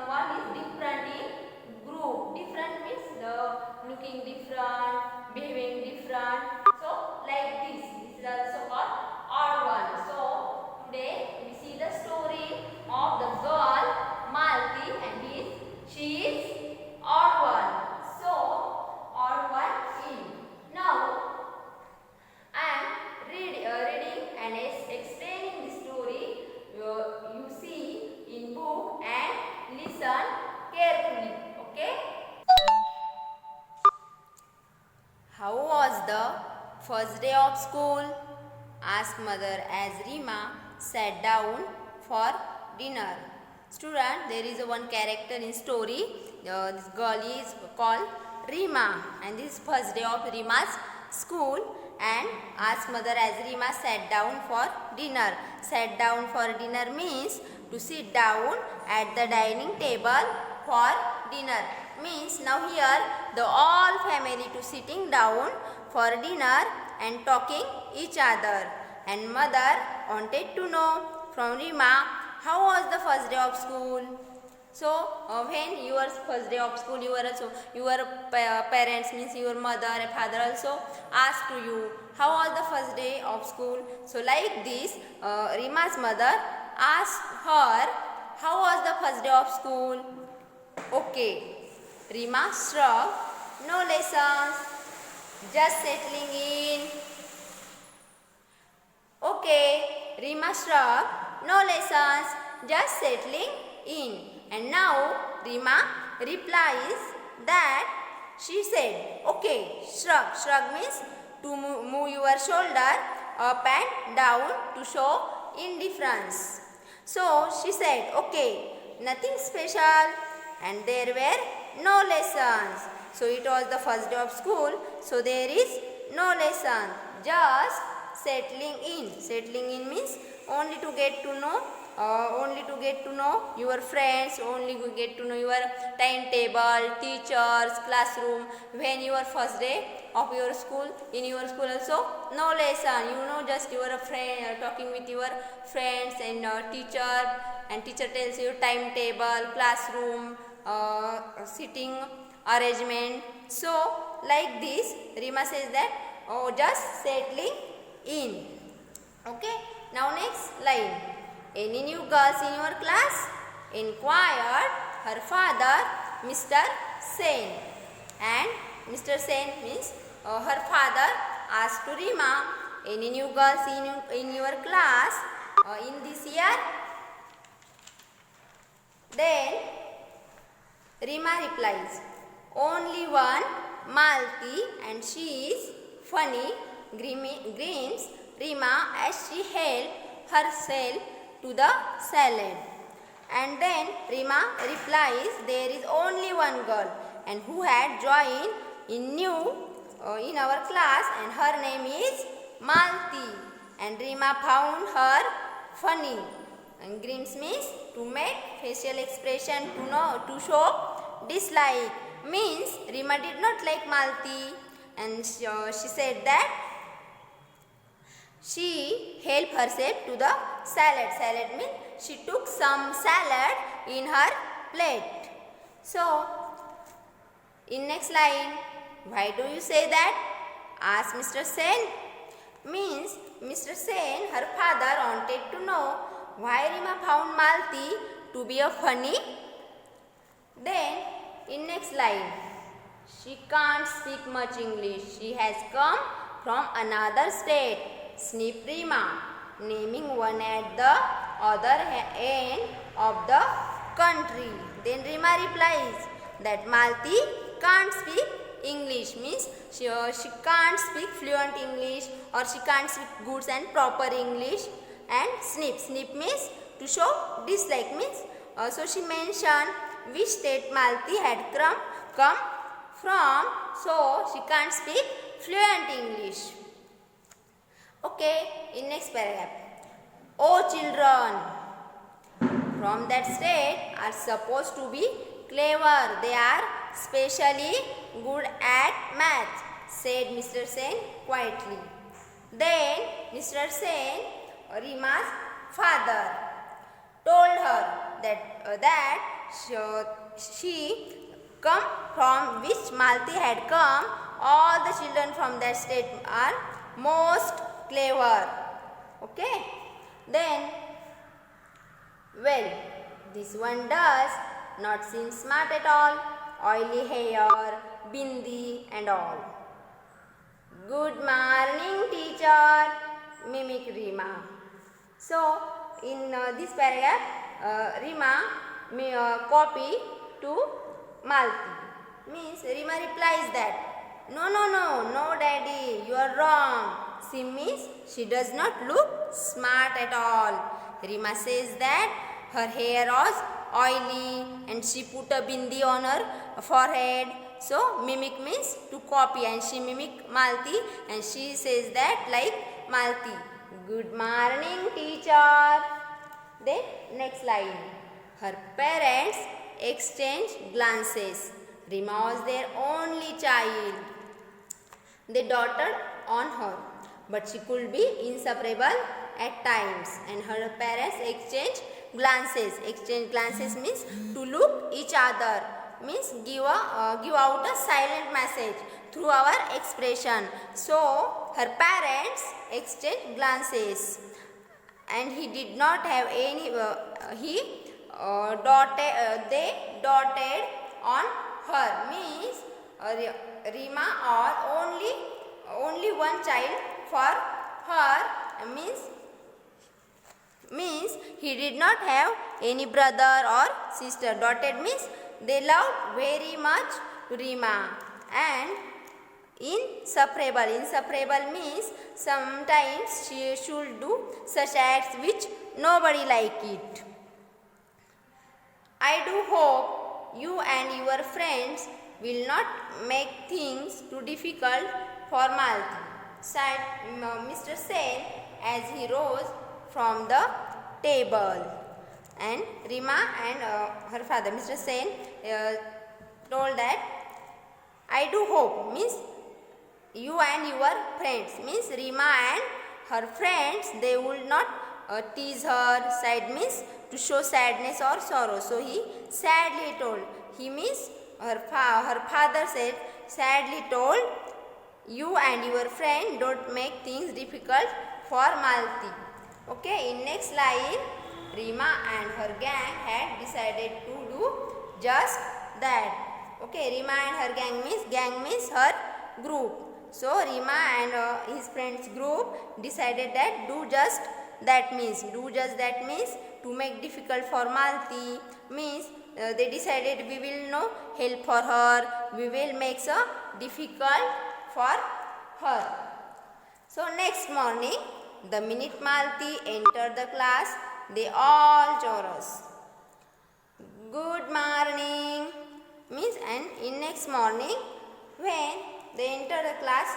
someone is different in group. Different means the looking different, behaving different. So like this is also called odd one. So today we see the story of the girl Malti and she is odd one. So odd one in. Now I am reading and explaining the story. You see in book and listen carefully. Okay. How was the first day of school? Asked mother as Rima sat down for dinner. Student, there is one character in story. This girl is called Rima, and this is first day of Rima's school. And asked mother as Rima sat down for dinner. Sat down for dinner means to sit down at the dining table for dinner. Means now here the all family to sitting down for dinner and talking each other. And mother wanted to know from Rima how was the first day of school. So when your first day of school, your parents means your mother and father also asked to you how was the first day of school. So like this, Rima's mother asked her how was the first day of school. Okay, Rima shrugged. No lessons, just settling in. Okay, Rima shrugged. No lessons, just settling in. And now Rima replies that she said, okay, shrug. Shrug means to move your shoulder up and down to show indifference. So she said, okay, nothing special. And there were no lessons. So it was the first day of school. So there is no lesson. Just settling in. Settling in means only to get to know your friends, only to get to know your timetable, teachers, classroom. When your first day of your school, in your school also no lesson. Just your friend, talking with your friends and teacher tells you timetable, classroom, sitting arrangement. So like this, Rima says that just settling in. Okay. Now next line. Any new girls in your class? Inquired her father, Mr. Sen. And Mr. Sen means her father asked to Rima, any new girls in your class in this year? Then Rima replies, only one, Malti, and she is funny, grins Rima as she helped herself to the salad. And then Rima replies, there is only one girl and who had joined in our class, and her name is Malti. And Rima found her funny. And grins means to make facial expression to show dislike. Means Rima did not like Malti, and she said that she helped herself to the salad. Salad means she took some salad in her plate. So, in next line, why do you say that? Asked Mr. Sen. Means Mr. Sen, her father wanted to know why Rima found Malti to be a funny. Then, in next line, she can't speak much English. She has come from another state. Snipped Rima, naming one at the other end of the country. Then Rima replies that Malti can't speak English. Means she can't speak fluent English, or she can't speak good and proper English. And snip means to show dislike. Means so she mentioned which state Malti had come from. So she can't speak fluent English. Okay, in next paragraph. Oh children from that state are supposed to be clever. They are specially good at math, said Mr. Sen quietly. Then Mr. Sen, Rima's father, told her that she come from which Malti had come, all the children from that state are most clever. Okay. Then, well, this one does not seem smart at all. Oily hair, bindi and all. Good morning, teacher, mimic Rima. So, in this paragraph, Rima copy to Malti. Means Rima replies that, no, daddy, you are wrong. She means she does not look smart at all. Rima says that her hair was oily and she put a bindi on her forehead. So, mimic means to copy, and she mimic Malti and she says that like Malti. Good morning, teacher. Then next line. Her parents exchanged glances. Rima was their only child. They doted on her, but she could be inseparable at times, and her parents exchanged glances. Exchange glances means to look each other, means give out a silent message through our expression. So her parents exchanged glances, and he did not have any. They doted on her, means Rima or only one child for her, means he did not have any brother or sister. Doted means they loved very much Rima. And inseparable means sometimes she should do such acts which nobody like it. I do hope you and your friends will not make things too difficult for Malti, said Mr. Sen as he rose from the table. And Rima and her father, Mr. Sen, told that I do hope means you and your friends, means Rima and her friends, they will not tease her. Sad means to show sadness or sorrow. So he sadly told. He means her father said, sadly told, you and your friend don't make things difficult for Malti. Okay, in next line, Rima and her gang had decided to do just that. Okay, Rima and her gang means her group. So Rima and his friends group decided that do just that means to make difficult for Malti, means they decided we will no help for her, we will make so difficult for her. So next morning, the minute Malti entered the class, they all chorus. Good morning, means, and in next morning when they enter the class,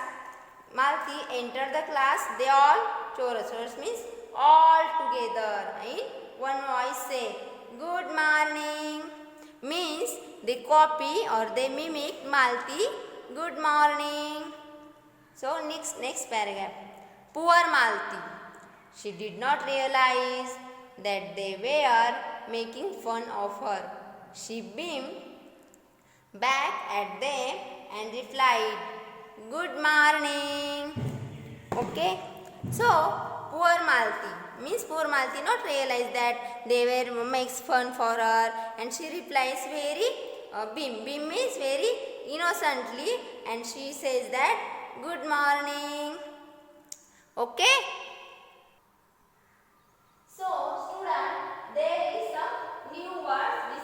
Malti entered the class, they all chorus. Chorus means all together in one voice say good morning, means they copy or they mimic Malti good morning. So next paragraph. Poor Malti. She did not realize that they were making fun of her. She beamed back at them and replied, good morning. Okay. So poor Malti means poor Malti not realize that they were makes fun for her, and she replies very beam means very innocently, and she says that good morning. Okay. So student, there is some new words